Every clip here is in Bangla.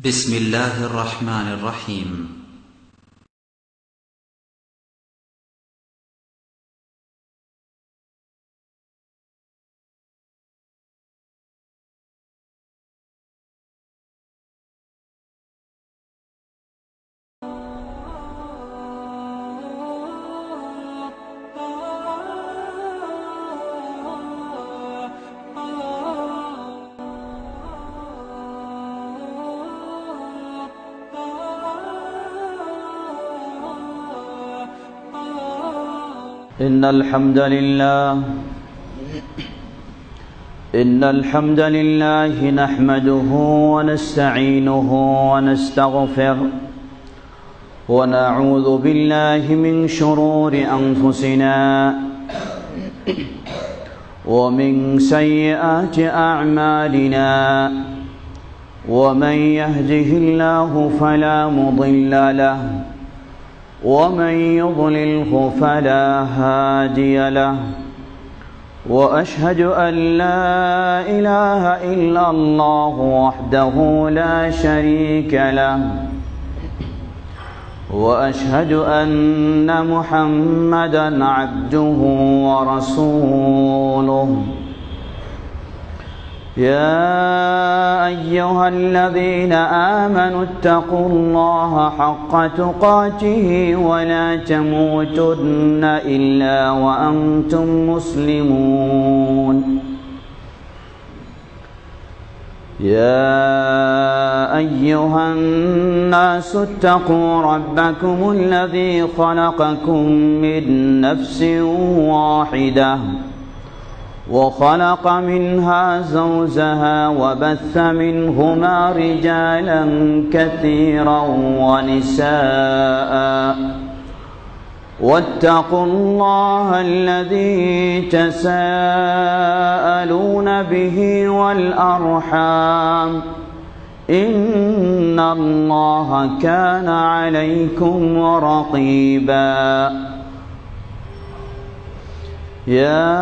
بسم الله الرحمن الرحيم. إن الحمد لله نحمده ونستعينه ونستغفره ونعوذ بالله من شرور أنفسنا ومن سيئات أعمالنا ومن يهده الله فلا مضل له ومن يضلله فلا هادي له وأشهد أن لا إله إلا الله وحده لا شريك له وأشهد أن محمدًا عبده ورسوله. يا أيها الذين آمنوا اتقوا الله حق تقاته ولا تموتن إلا وأنتم مسلمون. يا أيها الناس اتقوا ربكم الذي خلقكم من نفس واحدة وخلق منها زوجها وبث منهما رجالا كثيرا ونساء واتقوا الله الذي تساءلون به والأرحام إن الله كان عليكم رقيبا. يا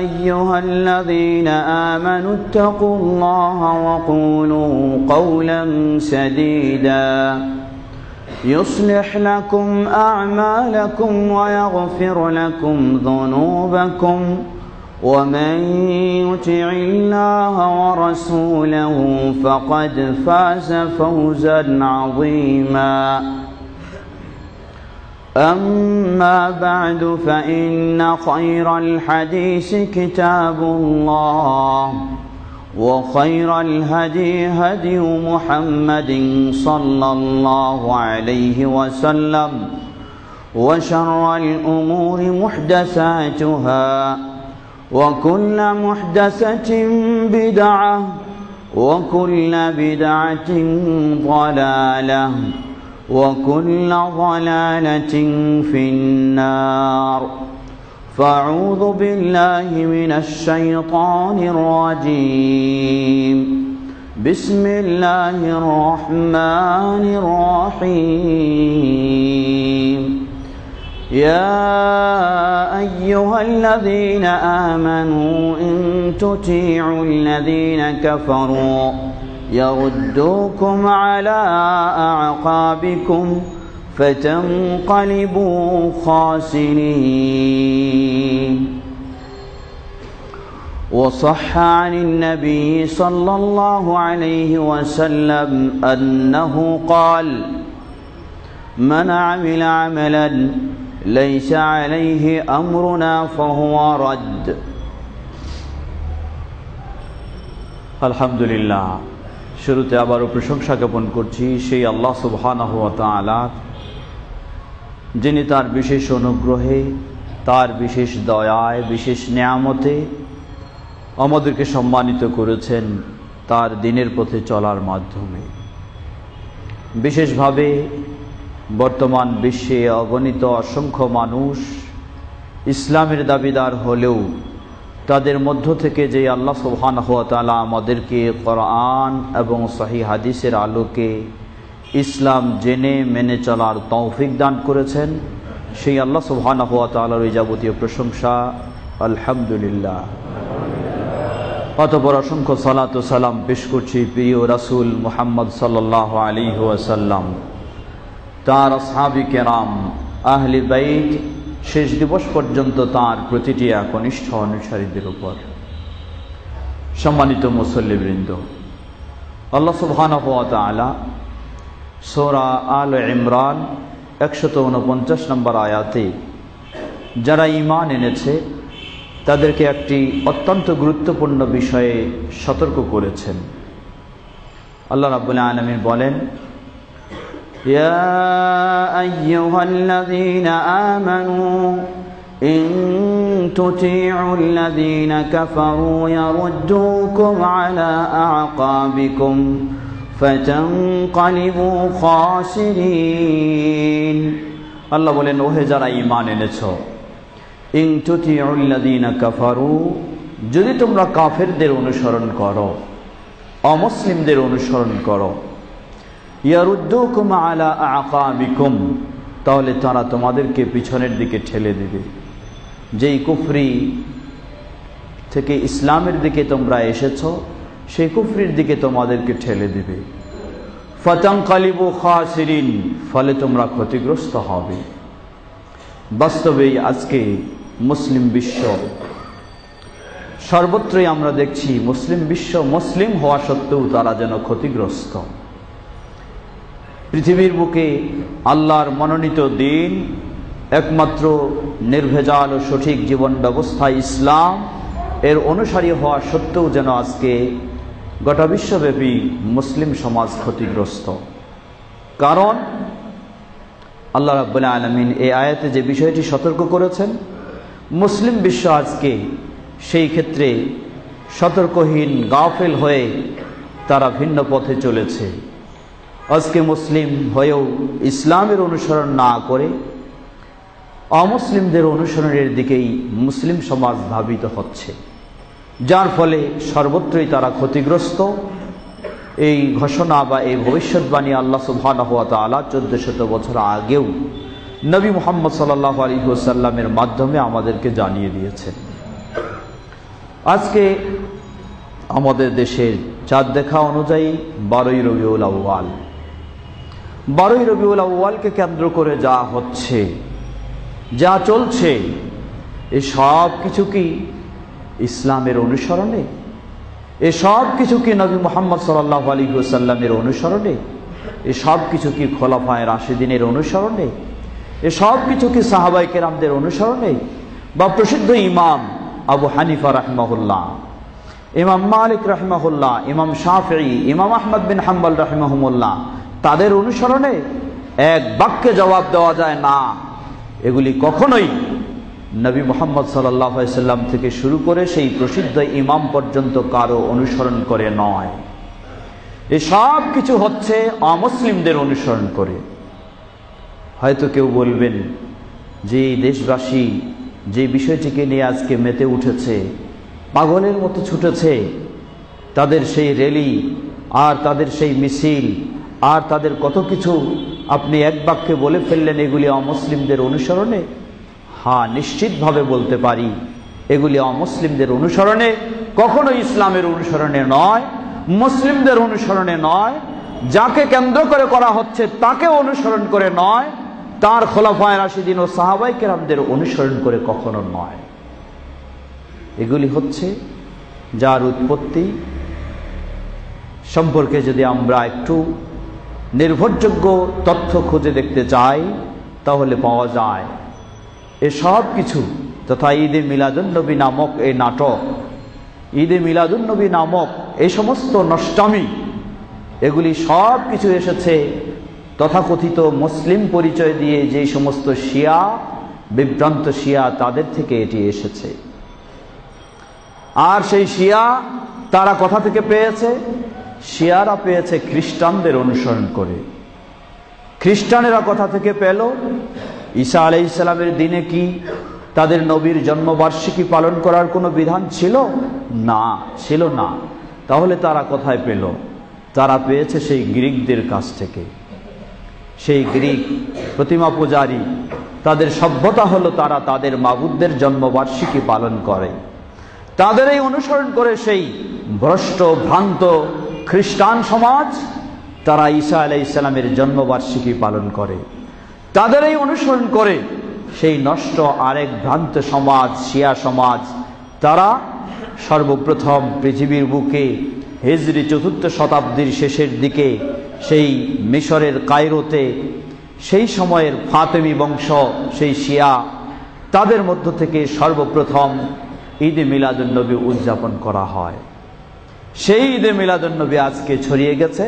أيها الذين آمنوا اتقوا الله وقولوا قولا سديدا يصلح لكم أعمالكم ويغفر لكم ذنوبكم ومن يطع الله ورسوله فقد فاز فوزا عظيما. أما بعد فإن خير الحديث كتاب الله وخير الهدي هدي محمد صلى الله عليه وسلم وشر الأمور محدثاتها وكل محدثة بدعة وكل بدعة ضلالة وكل ضلالة في النار. فأعوذ بالله من الشيطان الرجيم. بسم الله الرحمن الرحيم. يا أيها الذين آمنوا إن تطيعوا الذين كفروا يردوكم على أعقابكم فتنقلبوا خاسرين. وصح عن النبي صلى الله عليه وسلم أنه قال: من عمل عملا ليس عليه أمرنا فهو رد. الحمد لله। শুরুতে আবারও প্রশংসা জ্ঞাপন করছি সেই আল্লাহ সুবহানাহু ওয়া তাআলা, যিনি তার বিশেষ অনুগ্রহে, তার বিশেষ দয়ায়, বিশেষ নিয়ামতে আমাদেরকে সম্মানিত করেছেন তার দ্বীনের পথে চলার মাধ্যমে। বিশেষভাবে বর্তমান বিশ্বে অগণিত অসংখ্য মানুষ ইসলামের দাবিদার হলেও তাদের মধ্য থেকে যে আল্লাহ সুবহানাহু ওয়া তাআলা আমাদেরকে কোরআন এবং সহিহ হাদিসের আলোকে ইসলাম জেনে মেনে চলার তৌফিক দান করেছেন, সেই আল্লাহ সুবহানাহু ওয়া তাআলার যাবতীয় প্রশংসা। আলহামদুলিল্লাহ। অতঃপর অসংখ্য সালাত ও সালাম পেশ করছি প্রিয় রাসূল মুহাম্মদ সাল্লাল্লাহু আলাইহি ওয়াসাল্লাম, তার আসহাবী কেরাম, আহলে বাইত, শেষ দিবস পর্যন্ত তার প্রতিটি একনিষ্ঠ অনুসারীদের উপর। সম্মানিত মুসল্লিবৃন্দ, আল্লাহ সুবহানাহু ওয়া তাআলা সূরা আল ইমরান 149 নম্বর আয়াতে যারা ঈমান এনেছে তাদেরকে একটি অত্যন্ত গুরুত্বপূর্ণ বিষয়ে সতর্ক করেছেন। আল্লাহ রাব্বুল আলামিন বলেন, ইয়া আইয়ুহাল্লাযীনা আমানু ইন তুতিউল্লাযীনা কাফারু ইয়ারুদ্দুকুম আলা আ'কাবিকুম ফাতানকালিবু খাসিরিন। আল্লাহ বলেন, ওহে যারা ঈমান এনেছো, ইন তুতিউল্লাযীনা কাফারু, যদি তোমরা কাফেরদের অনুসরণ করো, অমুসলিমদের অনুসরণ করো, ইয়ারুদ্দুকুম আলা আ'কাবিকুম, তাহলে তারা তোমাদেরকে পিছনের দিকে ঠেলে দেবে। যেই কুফরি থেকে ইসলামের দিকে তোমরা এসেছো সেই কুফরির দিকে তোমাদেরকে ঠেলে দেবে। ফাতানকালিবু খাসিরিন, ফলে তোমরা ক্ষতিগ্রস্ত হবে। বাস্তবেই আজকে মুসলিম বিশ্ব সর্বত্রই আমরা দেখছি মুসলিম বিশ্ব মুসলিম হওয়া সত্ত্বেও তারা যেন ক্ষতিগ্রস্ত। পৃথিবীর বুকে আল্লাহর মনোনীত দিন, একমাত্র নির্ভেজাল ও সঠিক জীবন ব্যবস্থা ইসলাম, এর অনুসারী হওয়া সত্ত্বেও যেন আজকে গোটা বিশ্বব্যাপী মুসলিম সমাজ ক্ষতিগ্রস্ত। কারণ আল্লাহ রাব্বুল আলামিন এই আয়াতে যে বিষয়টি সতর্ক করেছেন, মুসলিম বিশ্ব আজকে সেই ক্ষেত্রে সতর্কহীন, গাফেল হয়ে তারা ভিন্ন পথে চলেছে। আজকে মুসলিম হয়েও ইসলামের অনুসরণ না করে অমুসলিমদের অনুসরণের দিকেই মুসলিম সমাজ ধাবিত হচ্ছে, যার ফলে সর্বত্রই তারা ক্ষতিগ্রস্ত। এই ঘোষণা বা এই ভবিষ্যৎবাণী আল্লাহ সুবহানাহু ওয়া তাআলা 1400 বছর আগেও নবী মুহাম্মদ সাল্লাল্লাহু আলাইহি ওয়াসাল্লামের মাধ্যমে আমাদেরকে জানিয়ে দিয়েছেন। আজকে আমাদের দেশের চাঁদ দেখা অনুযায়ী 12ই রবিউল আউয়াল। 12ই রবিউল আউয়ালকে কেন্দ্র করে যা হচ্ছে, যা চলছে, এই সব কিছু কি ইসলামের অনুসরণে? এ সব কিছু কি নবী মুহাম্মদ সাল্লাল্লাহু আলাইহি ওয়াসাল্লামের অনুসরণে? এ সব কিছু কি খোলাফায়ে রাশিদিনের অনুসরণে? এ সব কিছু কি সাহাবায়ে কেরামদের অনুসরণে? বা প্রসিদ্ধ ইমাম আবু হানিফা রাহিমাহুল্লাহ, ইমাম মালিক রাহিমাহুল্লাহ, ইমাম শাফিঈ, ইমাম আহমদ বিন হাম্বল রাহিমাহুমুল্লাহ, তাদের অনুসরণে? এক বাক্যে জবাব দেওয়া যায় না। এগুলি কখনোই নবী মুহাম্মদ সাল্লাল্লাহু আলাইহি ওয়াসাল্লাম থেকে শুরু করে সেই প্রসিদ্ধ ইমাম পর্যন্ত কারো অনুসরণ করে নয়। এই সব কিছু হচ্ছে অমুসলিমদের অনুসরণ করে। হয়তো কেউ বলবেন যে দেশবাসী যে বিষয়টিকে নিয়ে আজকে মেতে উঠেছে, পাগলের মতো ছুটেছে, তাদের সেই র্যালি আর তাদের সেই মিছিল আর তাদের কত কিছু আপনি এক বাক্যে বলে ফেললেন, এগুলি অমুসলিমদের অনুসরণে? হ্যাঁ, নিশ্চিতভাবে বলতে পারি এগুলি অমুসলিমদের অনুসরণে, কখনো ইসলামের অনুসরণে নয়, মুসলিমদের অনুসরণে নয়। যাকে কেন্দ্র করে করা হচ্ছে তাকে অনুসরণ করে নয়, তার খোলাফায়ে রাশিদিন ও সাহাবায়ে কেরামদের অনুসরণ করে কখনো নয়। এগুলি হচ্ছে যার উৎপত্তি সম্পর্কে যদি আমরা একটু নির্ভরযোগ্য তথ্য খুঁজে দেখতে চাই তাহলে পাওয়া যায় এসব কিছু তথা ঈদে মিলাদুন্নবী নামক এই নাটক, ঈদে মিলাদুন্নবী নামক এই সমস্ত নষ্টামি, এগুলি সব কিছু এসেছে তথাকথিত মুসলিম পরিচয় দিয়ে যে সমস্ত শিয়া, বিভ্রান্ত শিয়া, তাদের থেকে এটি এসেছে। আর সেই শিয়া তারা কোথা থেকে পেয়েছে? শিয়ারা পেয়েছে খ্রিস্টানদের অনুসরণ করে। খ্রিস্টানেরা কোথা থেকে পেল? ঈসা আলাইহিস সালামের দিনে কি তাদের নবীর জন্মবার্ষিকী পালন করার কোনো বিধান ছিল? না, ছিল না। তাহলে তারা কোথায় পেল? তারা পেয়েছে সেই গ্রিকদের কাছ থেকে। সেই গ্রিক প্রতিমা পূজারী, তাদের সভ্যতা হলো তারা তাদের মাবুদদের জন্মবার্ষিকী পালন করে। তাদেরই অনুসরণ করে সেই ভ্রষ্ট ভ্রান্ত খ্রিস্টান সমাজ তারা ঈসা আলাইহিস সালামের জন্মবার্ষিকী পালন করে। তাদেরই অনুসরণ করে সেই নষ্ট আরেক ভ্রান্ত সমাজ শিয়া সমাজ, তারা সর্বপ্রথম পৃথিবীর বুকে হিজরি ৪র্থ শতাব্দীর শেষের দিকে সেই মিশরের কায়রোতে সেই সময়ের ফাতেমি বংশ সেই শিয়া, তাদের মধ্য থেকে সর্বপ্রথম ঈদে মিলাদুন্নবী উদযাপন করা হয়। সেই ঈদে মিলাদুন্নবী আজকে ছড়িয়ে গেছে।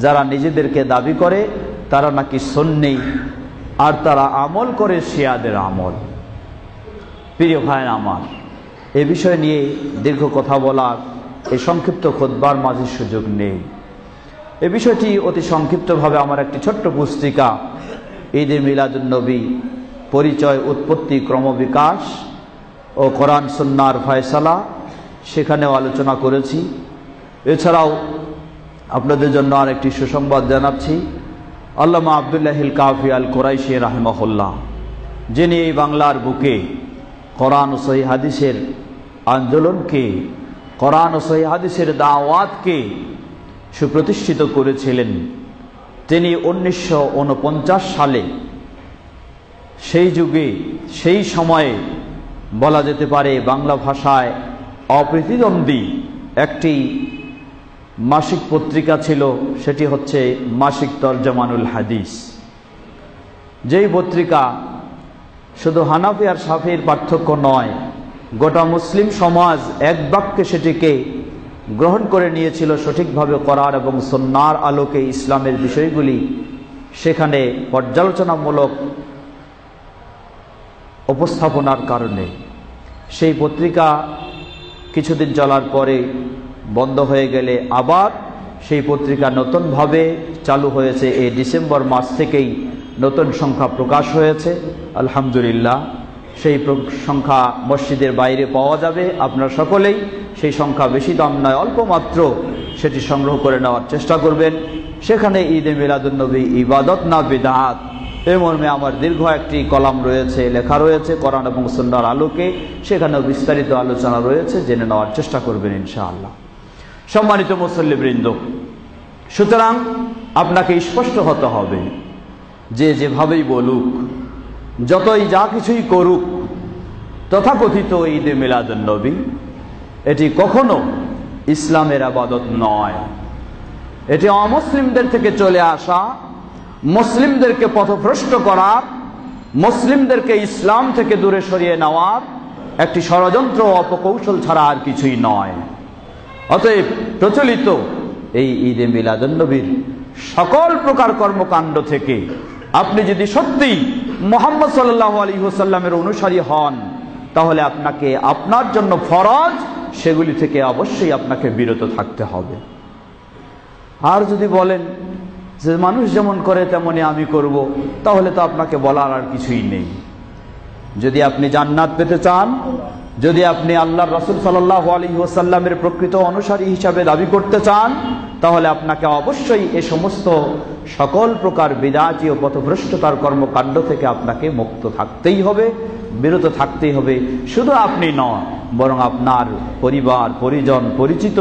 যারা নিজেদেরকে দাবি করে তারা নাকি সুন্নি, আর তারা আমল করে শিয়াদের আমল। প্রিয় ভাই আমার, এ বিষয় নিয়ে দীর্ঘ কথা বলার এই সংক্ষিপ্ত খুতবার মাঝে সুযোগ নেই। এ বিষয়টি অতি সংক্ষিপ্তভাবে আমার একটি ছোট্ট পুস্তিকা ঈদে মিলাদুন্নবী পরিচয়, উৎপত্তি, ক্রমবিকাশ ও কোরআন সুন্নাহর ফয়সালা, সেখানেও আলোচনা করেছি। এছাড়াও আপনাদের জন্য আরেকটি সুসংবাদ জানাচ্ছি। আল্লামা আব্দুল্লাহিল কাফি আল কুরাইশি রাহিমাহুল্লাহ, যিনি এই বাংলার বুকে কোরআন ও সহিহ হাদিসের আন্দোলনকে, কোরআন ও সহিহ হাদিসের দাওয়াতকে সুপ্রতিষ্ঠিত করেছিলেন, তিনি 1949 সালে সেই যুগে সেই সময়ে বলা যেতে পারে বাংলা ভাষায় অপ্রতিদ্বন্দ্বী একটি মাসিক পত্রিকা ছিল, সেটি হচ্ছে মাসিক তরজমানুল হাদিস। যেই পত্রিকা শুধু হানাফি আর শাফির পার্থক্য নয়, গোটা মুসলিম সমাজ এক বাক্যে সেটিকে গ্রহণ করে নিয়েছিল সঠিকভাবে কোরআন এবং সুন্নাহর আলোকে ইসলামের বিষয়গুলি সেখানে পর্যালোচনামূলক উপস্থাপনার কারণে। সেই পত্রিকা কিছুদিন চলার পরে বন্ধ হয়ে গেলে আবার সেই পত্রিকা নতুনভাবে চালু হয়েছে। এই ডিসেম্বর মাস থেকেই নতুন সংখ্যা প্রকাশ হয়েছে, আলহামদুলিল্লাহ। সেই সংখ্যা মসজিদের বাইরে পাওয়া যাবে, আপনারা সকলেই সেই সংখ্যা বেশি দাম নয়, অল্প মাত্র সেটি সংগ্রহ করে নেওয়ার চেষ্টা করবেন। সেখানে ঈদে মিলাদুন্নবী ইবাদত না বিদআত, এ মর্মে আমার দীর্ঘ একটি কলাম রয়েছে, লেখা রয়েছে কোরআন এবং সুন্নাহর আলোকে, সেখানেও বিস্তারিত আলোচনা রয়েছে, জেনে নেওয়ার চেষ্টা করবেন ইনশাআল্লাহ। সম্মানিত মুসল্লিবৃন্দ, সুতরাং আপনাকে স্পষ্ট হতে হবে যে যেভাবেই বলুক, যতই যা কিছুই করুক, তথাকথিত ঈদে মিলাদুন্নবী এটি কখনো ইসলামের ইবাদত নয়। এটি অমুসলিমদের থেকে চলে আসা, মুসলিমদেরকে পথভ্রষ্ট করার, মুসলিমদেরকে ইসলাম থেকে দূরে সরিয়ে নেওয়ার একটি ষড়যন্ত্র, অপকৌশল ছাড়া আর কিছুই নয়। অতএব প্রচলিত এই ঈদে মিলাদুন্নবীর সকল প্রকার কর্মকাণ্ড থেকে আপনি যদি সত্যি মুহাম্মদ সাল্লাল্লাহু আলাইহি ওয়াসাল্লামের অনুসারী হন, তাহলে আপনাকে আপনার জন্য ফরজ সেগুলি থেকে অবশ্যই আপনাকে বিরত থাকতে হবে। আর যদি বলেন যে মানুষ যেমন করে তেমনই আমি করব, তাহলে তো আপনাকে বলার আর কিছুই নেই। যদি আপনি জান্নাত পেতে চান, যদি আপনি আল্লাহর রাসূল সাল্লাল্লাহু আলাইহি ওয়াসাল্লামের প্রকৃত অনুসারী হিসাবে দাবি করতে চান, তাহলে আপনাকে অবশ্যই এ সমস্ত সকল প্রকার বিদআতি ও পথভ্রষ্টতার কর্মকাণ্ড থেকে আপনাকে মুক্ত থাকতেই হবে, বিরত থাকতেই হবে। শুধু আপনি নন, বরং আপনার পরিবার, পরিজন, পরিচিত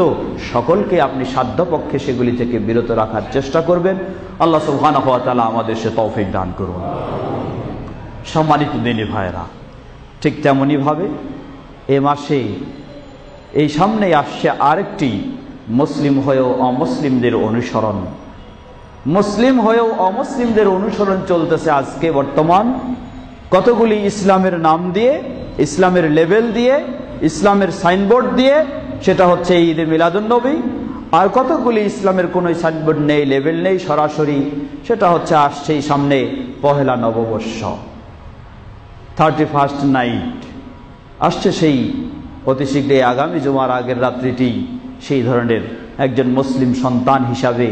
সকলকে আপনি সাধ্যপক্ষে সেগুলি থেকে বিরত রাখার চেষ্টা করবেন। আল্লাহ সুবহানাহু ওয়া তাআলা আমাদের সে তৌফিক দান করুন। সম্মানিত দিনী ভাইরা, ঠিক তেমনই ভাবে এ মাসে এই সামনে আসছে আরেকটি মুসলিম হয়েও অমুসলিমদের অনুসরণ। মুসলিম হয়েও অমুসলিমদের অনুসরণ চলতেছে আজকে বর্তমান কতগুলি ইসলামের নাম দিয়ে, ইসলামের লেবেল দিয়ে, ইসলামের সাইনবোর্ড দিয়ে, সেটা হচ্ছে ঈদে মিলাদুন্নবী। আর কতগুলি ইসলামের কোনো সাইনবোর্ড নেই, লেবেল নেই, সরাসরি সেটা হচ্ছে আসছেই সামনে পহেলা নববর্ষ, 31st নাইট আসছে। সেই অতি শীঘ্রই আগামী জুমার আগের রাত্রিটি সেই ধরনের একজন মুসলিম সন্তান হিসাবে,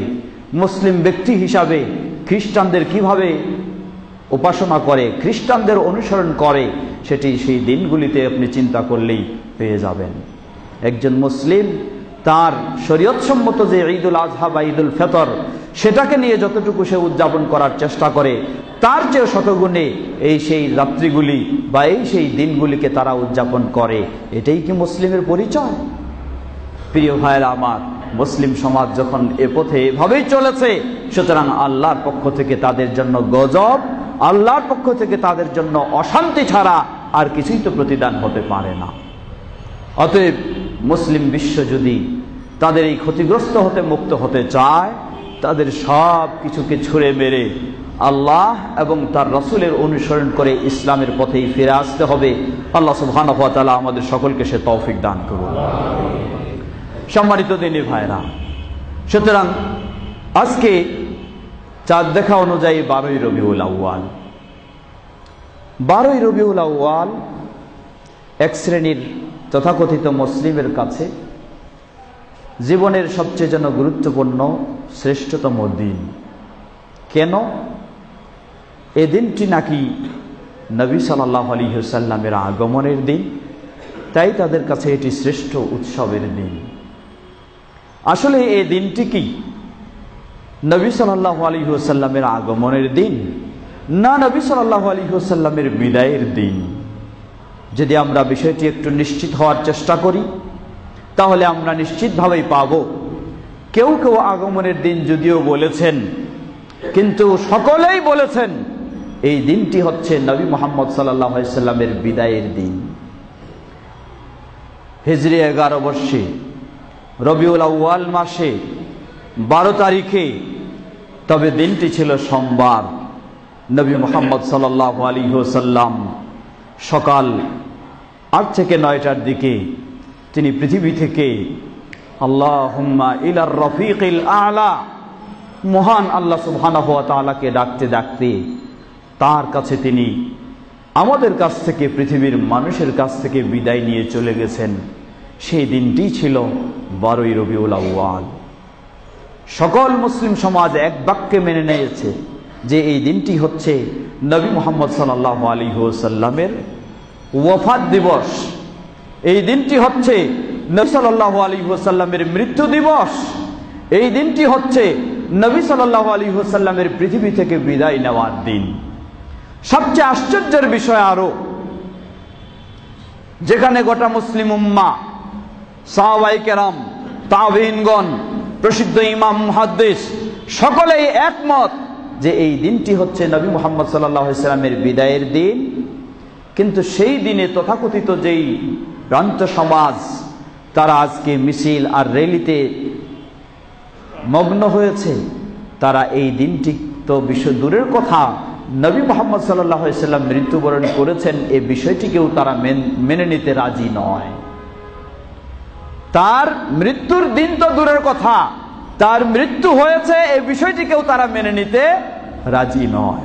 মুসলিম ব্যক্তি হিসাবে খ্রিস্টানদের কিভাবে উপাসনা করে, খ্রিস্টানদের অনুসরণ করে, সেটি সেই দিনগুলিতে আপনি চিন্তা করলেই পেয়ে যাবেন। একজন মুসলিম তার শরীয়তসম্মত যে ঈদুল আজহা বা ঈদুল ফিতর সেটাকে নিয়ে যতটুকু সে উদযাপন করার চেষ্টা করে তার চেয়ে শতগুণে সেই রাত্রিগুলি বা সেই দিনগুলিকে তারা উদযাপন করে। এটাই কি মুসলিমের পরিচয়? প্রিয় ভাইয়েরা আমার, মুসলিম সমাজ যখন এ পথে এভাবেই চলেছে, সুতরাং আল্লাহর পক্ষ থেকে তাদের জন্য গজব, আল্লাহর পক্ষ থেকে তাদের জন্য অশান্তি ছাড়া আর কিছুই তো প্রতিদান হতে পারে না। অতএব মুসলিম বিশ্ব যদি তাদের এই ক্ষতিগ্রস্ত হতে মুক্ত হতে চায়, তাদের সব কিছুকে ছুঁড়ে মেরে আল্লাহ এবং তার রাসূলের অনুসরণ করে ইসলামের পথেই ফিরে আসতে হবে। আল্লাহ সুবহানাহু ওয়া তাআলা আমাদের সকলকে সে তৌফিক দান করুন। সম্মানিত দিনী ভাইরা, সুতরাং আজকে চাঁদ দেখা অনুযায়ী 12ই রবিউল আউয়াল। 12ই রবিউল আউয়াল এক শ্রেণীর তথাকথিত মুসলিমের কাছে জীবনের সবচেয়ে যেন গুরুত্বপূর্ণ শ্রেষ্ঠতম দিন। কেন? এ দিনটি নাকি নবী সাল্লাল্লাহু আলাইহি ওয়াসাল্লামের আগমনের দিন, তাই তাদের কাছে এটি শ্রেষ্ঠ উৎসবের দিন। আসলে এই দিনটি কি নবী সাল্লাল্লাহু আলাইহি ওয়াসাল্লামের আগমনের দিন, না নবী সাল্লাল্লাহু আলাইহি ওয়াসাল্লামের বিদায়ের দিন? যদি আমরা বিষয়টি একটু নিশ্চিত হওয়ার চেষ্টা করি, তাহলে আমরা নিশ্চিতভাবেই পাব কেউ কেউ আগমনের দিন যদিও বলেছেন, কিন্তু সকলেই বলেছেন এই দিনটি হচ্ছে নবী মুহাম্মদ সাল্লাল্লাহু আলাইহি ওয়াসাল্লামের বিদায়ের দিন। হিজরি 11 বর্ষে রবিউল আউয়াল মাসে 12 তারিখে, তবে দিনটি ছিল সোমবার, নবী মুহাম্মদ সাল্লাল্লাহু আলাইহি ওয়াসাল্লাম সকাল 8 থেকে 9টার দিকে তিনি পৃথিবী থেকে আল্লাহুম্মা ইলার রফিকিল আ'লা, মহান আল্লাহ সুবহানাহু ওয়া তাআলাকে ডাকতে ডাকতে তার কাছে তিনি আমাদের কাছ থেকে, পৃথিবীর মানুষের কাছ থেকে বিদায় নিয়ে চলে গেছেন। সেই দিনটি ছিল 12ই রবিউল আউয়াল। সকল মুসলিম সমাজ এক বাক্যে মেনে নিয়েছে যে এই দিনটি হচ্ছে নবী মুহাম্মদ সাল্লাল্লাহু আলাইহি ওয়াসাল্লামের ওয়াফাত দিবস। এই দিনটি হচ্ছে নবী সাল্লাল্লাহু আলাইহি ওয়াসাল্লামের মৃত্যু দিবস। এই দিনটি হচ্ছে নবী সাল্লাল্লাহু আলাইহি ওয়াসাল্লামের পৃথিবী থেকে বিদায় নেওয়ার দিন। সবচেয়ে আশ্চর্যের বিষয় আরো, যেখানে গোটা মুসলিম উম্মাহ, সাহাবায়ে কেরাম, তাবেঈনগণ, প্রসিদ্ধ ইমাম মুহাদ্দিস সকলেই একমত যে এই দিনটি হচ্ছে নবী মুহাম্মদ সাল্লাল্লাহু আলাইহি ওয়াসাল্লামের বিদায়ের দিন, কিন্তু সেই দিনে তথাকথিত যেই ভ্রান্ত সমাজ তারা আজকে মিছিল আর র্যালিতে মগ্ন হয়েছে, তারা এই দিনটি তো বিশ্ব দূরের কথা, নবী মুহাম্মদ সাল্লাল্লাহু আলাইহি ওয়াসাল্লাম মৃত্যুবরণ করেছেন এই বিষয়টিকেও তারা মেনে নিতে রাজি নয়। তার মৃত্যুর দিন তো দূরের কথা, তার মৃত্যু হয়েছে এই বিষয়টিকেও তারা মেনে নিতে রাজি নয়।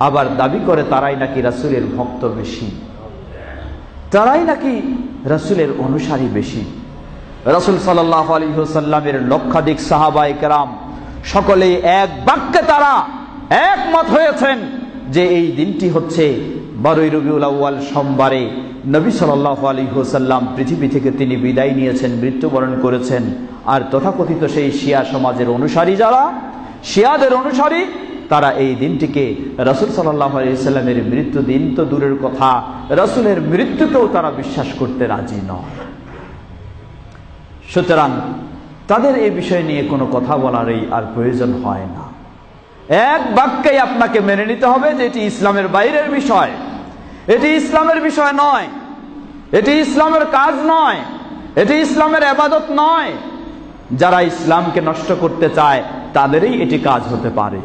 আবার দাবি করে তারাই নাকি রাসূলের ভক্ত বেশি, তারাই নাকি রাসূলের অনুসারী বেশি। রাসূল সাল্লাল্লাহু আলাইহি ওয়াসাল্লামের লক্ষাধিক সাহাবায়ে কেরাম সকলেই এক বাক্যে তারা একমত হয়েছেন যে এই দিনটি হচ্ছে 12ই রবিউল আউয়াল সোমবারে নবী সাল্লাল্লাহু আলাইহি ওয়াসাল্লাম পৃথিবী থেকে তিনি বিদায় নিয়েছেন, মৃত্যুবরণ করেছেন। আর তথাকথিত সেই শিয়া সমাজের অনুসারী যারা, শিয়াদের অনুসারী, তারা এই দিনটিকে রাসূল সাল্লাল্লাহু আলাইহি ওয়াসাল্লামের মৃত্যু দিন তো দূরের কথা, রাসূলের মৃত্যুকেও তারা বিশ্বাস করতে রাজি নয়। সুতরাং তাদের এই বিষয় নিয়ে কোনো কথা বলারই আর প্রয়োজন হয় না। এক বাক্যেই আপনাকে মেনে নিতে হবে যে এটি ইসলামের বাইরের বিষয়, এটি ইসলামের বিষয় নয়, এটি ইসলামের কাজ নয়, এটি ইসলামের ইবাদত নয়। যারা ইসলামকে নষ্ট করতে চায় তাদেরই এটি কাজ হতে পারে।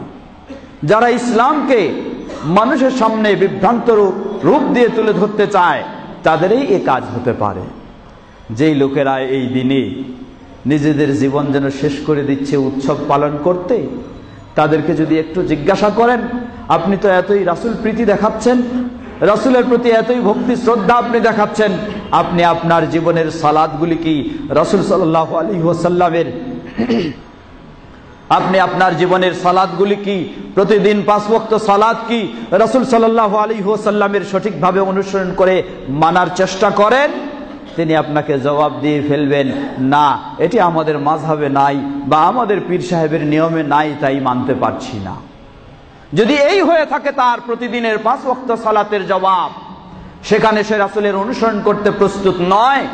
যারা ইসলামকে মানুষের সামনে বিভ্রান্ত রূপ দিয়ে তুলে ধরতে চায় তাদেরই এ কাজ হতে পারে। যেই লোকেরা এই দিনে নিজেদের জীবন যেন শেষ করে দিচ্ছে উৎসব পালন করতে, তাদেরকে যদি একটু জিজ্ঞাসা করেন, আপনি তো এতই রাসূল প্রীতি দেখাচ্ছেন, রাসূলের প্রতি এতই ভক্তি শ্রদ্ধা আপনি দেখাচ্ছেন, আপনি আপনার জীবনের সালাতগুলি কি রাসূল সাল্লাল্লাহু আলাইহি ওয়াসাল্লামের, আপনি আপনার জীবনের সালাতগুলি কি প্রতিদিন 5 ওয়াক্ত সালাত কি রাসূল সাল্লাল্লাহু আলাইহি ওয়াসাল্লামের সঠিকভাবে অনুসরণ করে মানার চেষ্টা করেন? তিনি আপনাকে জবাব দিয়ে ফেলবেন, না এটি আমাদের মাযহাবে নাই বা আমাদের পীর সাহেবের নিয়মে নাই, তাই মানতে পারছি না। যদি এই হয়ে থাকে তার প্রতিদিনের 5 ওয়াক্ত সালাতের জবাব, সেখানে সে রাসূলের অনুসরণ করতে প্রস্তুত নয়,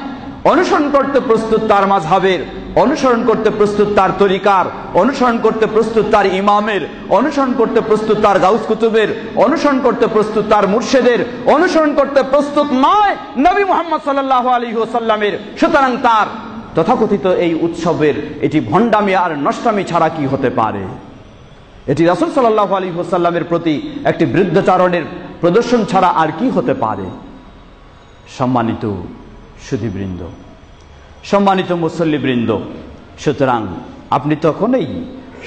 অনুসরণ করতে প্রস্তুত তার মাযহাবের, অনুসরণ করতে প্রস্তুত তার তরিকার, অনুসরণ করতে প্রস্তুত তার ইমামের, অনুসরণ করতে প্রস্তুত তার গাউস কুতুবের, অনুসরণ করতে প্রস্তুত তার মুর্শিদের, অনুসরণ করতে প্রস্তুত নয় নবী মুহাম্মদ সাল্লাল্লাহু আলাইহি ওয়াসাল্লামের। সুতরাং তার তথাকথিত এই উৎসবের এটি ভণ্ডামি আর নষ্টামি ছাড়া কি হতে পারে? এটি রাসূল সাল্লাল্লাহু আলাইহি ওয়াসাল্লামের প্রতি একটি বৃদ্ধাচরণের প্রদর্শন ছাড়া আর কি হতে পারে? সম্মানিত সুধীবৃন্দ, সম্মানিত মুসল্লিবৃন্দ, সুতরাং আপনি তখনই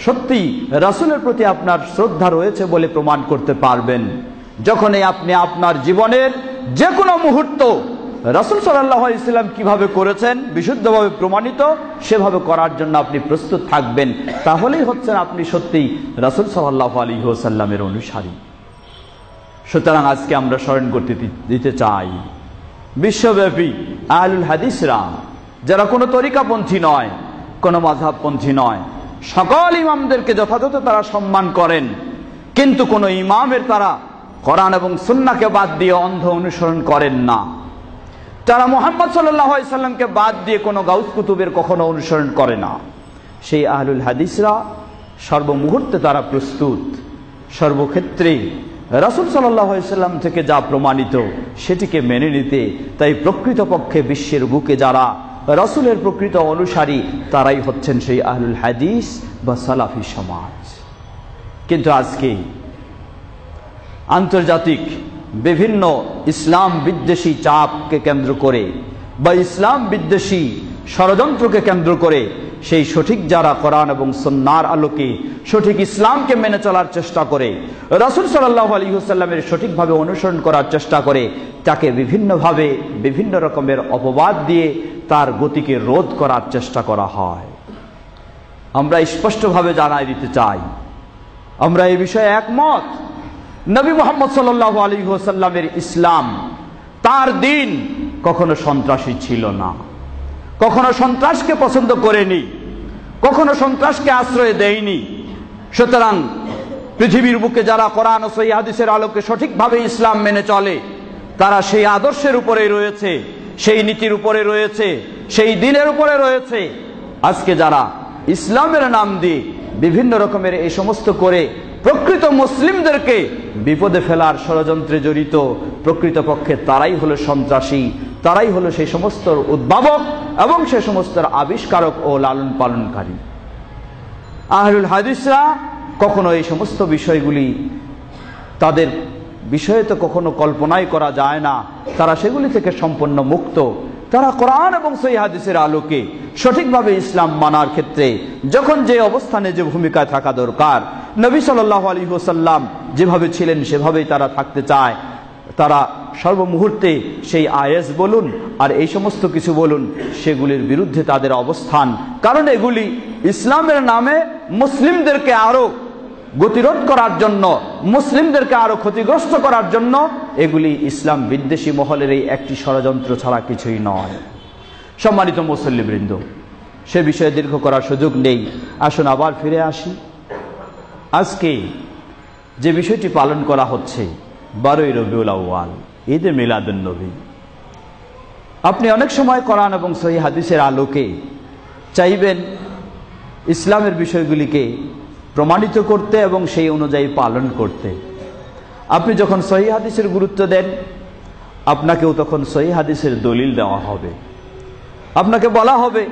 সত্যি রাসূলের প্রতি আপনার শ্রদ্ধা রয়েছে বলে প্রমাণ করতে পারবেন যখনই আপনি আপনার জীবনের যে কোনো মুহূর্ত রাসূল সাল্লাল্লাহু আলাইহি ওয়াসাল্লাম কিভাবে করেছেন বিশুদ্ধভাবে প্রমাণিত সেভাবে করার জন্য আপনি প্রস্তুত থাকবেন। তাহলেই হচ্ছেন আপনি সত্যিই রাসূল সাল্লাল্লাহু আলাইহি ওয়াসাল্লামের অনুসারী। সুতরাং আজকে আমরা স্মরণ করতে দিতে চাই, বিশ্বব্যাপী আহলুল হাদিসরা যারা কোনো তরিকাপন্থী নয়, কোনো মাযহাবপন্থী নয়, সকল ইমামদেরকে যথাযথ তারা সম্মান করেন, কিন্তু কোনো ইমামের তারা কোরআন এবং সুন্নাহকে বাদ দিয়ে অন্ধ অনুসরণ করেন না। তারা মুহাম্মদ সাল্লাল্লাহু আলাইহি ওয়াসাল্লামকে বাদ দিয়ে কোনো গাউস কুতুবের কখনো অনুসরণ করে না। সেই আহলুল হাদিসরা সর্বমুহূর্তে তারা প্রস্তুত সর্বক্ষেত্রে রাসূল সাল্লাল্লাহু আলাইহি ওয়াসাল্লাম থেকে যা প্রমাণিত সেটিকে মেনে নিতে। তাই প্রকৃতপক্ষে বিশ্বের বুকে যারা রাসূলের প্রকৃত অনুসারী তারাই হচ্ছেন সেই আহলুল হাদিস বা সালাফি সমাজ। কিন্তু আজকে আন্তর্জাতিক বিভিন্ন ইসলাম বিদ্বেষী চাপকে কেন্দ্র করে বা ইসলাম বিদ্বেষী ষড়যন্ত্রকে কেন্দ্র করে সেই সঠিক যারা কোরআন এবং সুন্নাহর আলোকে সঠিক ইসলামকে মেনে চলার চেষ্টা করে, রাসূল সাল্লাল্লাহু আলাইহি ওয়াসাল্লামের সঠিকভাবে অনুসরণ করার চেষ্টা করে, তাকে বিভিন্নভাবে বিভিন্ন রকমের অপবাদ দিয়ে তার গতিকে রোধ করার চেষ্টা করা হয়। আমরা স্পষ্টভাবে জানাই দিতে চাই, আমরা এই বিষয়ে একমত। নবী মুহাম্মদ সাল্লাল্লাহু আলাইহি ওয়াসাল্লামের ইসলাম, তার দ্বীন কখনো সন্ত্রাসী ছিল না, কখনো সন্ত্রাসকে পছন্দ করেনি, কখনো সন্ত্রাসকে আশ্রয় দেয়নি। সুতরাং পৃথিবীর বুকে যারা কোরআন ও সহিহ হাদিসের আলোকে সঠিকভাবে ইসলাম মেনে চলে তারা সেই আদর্শের উপরে রয়েছে, সেই নীতির উপরে রয়েছে, সেই দ্বীনের উপরে রয়েছে। আজকে যারা ইসলামের নাম দিয়ে বিভিন্ন রকমের এই সমস্ত করে প্রকৃত মুসলিমদেরকে বিপদে ফেলার ষড়যন্ত্রে জড়িত, প্রকৃতপক্ষে তারাই হলো সন্ত্রাসী, তারাই হলো সেই সমস্ত উদ্ভাবক এবং সেই সমস্ত আবিষ্কারক ও লালন পালনকারী। আহলুল হাদিসরা কখনো এই সমস্ত বিষয়গুলি তাদের বিষয়ে তো কখনো কল্পনাই করা যায় না, তারা সেগুলি থেকে সম্পূর্ণ মুক্ত। তারা কোরআন এবং সহিহ হাদিসের আলোকে সঠিকভাবে ইসলাম মানার ক্ষেত্রে যখন যে অবস্থানে যে ভূমিকায় থাকা দরকার, নবী সাল্লাল্লাহু আলাইহি ওয়াসাল্লাম যেভাবে ছিলেন সেভাবেই তারা থাকতে চায়। তারা সর্বমুহূর্তে সেই আয়েস বলুন আর এই সমস্ত কিছু বলুন সেগুলির বিরুদ্ধে তাদের অবস্থান, কারণ এগুলি ইসলামের নামে মুসলিমদেরকে আরো গতিরোধ করার জন্য, মুসলিমদেরকে আরো ক্ষতিগ্রস্ত করার জন্য এগুলি ইসলাম বিদ্বেষী মহলের এই একটি ষড়যন্ত্র ছাড়া কিছুই নয়। সম্মানিত মুসল্লিবৃন্দ, সে বিষয়ে দীর্ঘ করার সুযোগ নেই, আসুন আবার ফিরে আসি। আজকে যে বিষয়টি পালন করা হচ্ছে 12ই রবিউল আউয়াল, ঈদে মিলাদুন নবী। আপনি অনেক সময় কোরআন এবং সহিহ হাদিসের আলোকে চাইবেন ইসলামের বিষয়গুলিকে প্রমাণিত করতে এবং সেই অনুযায়ী পালন করতে। আপনি যখন সহিহ হাদিসের গুরুত্ব দেন, আপনাকেও তখন সহিহ হাদিসের দলিল দেওয়া হবে। আপনাকে বলা হবে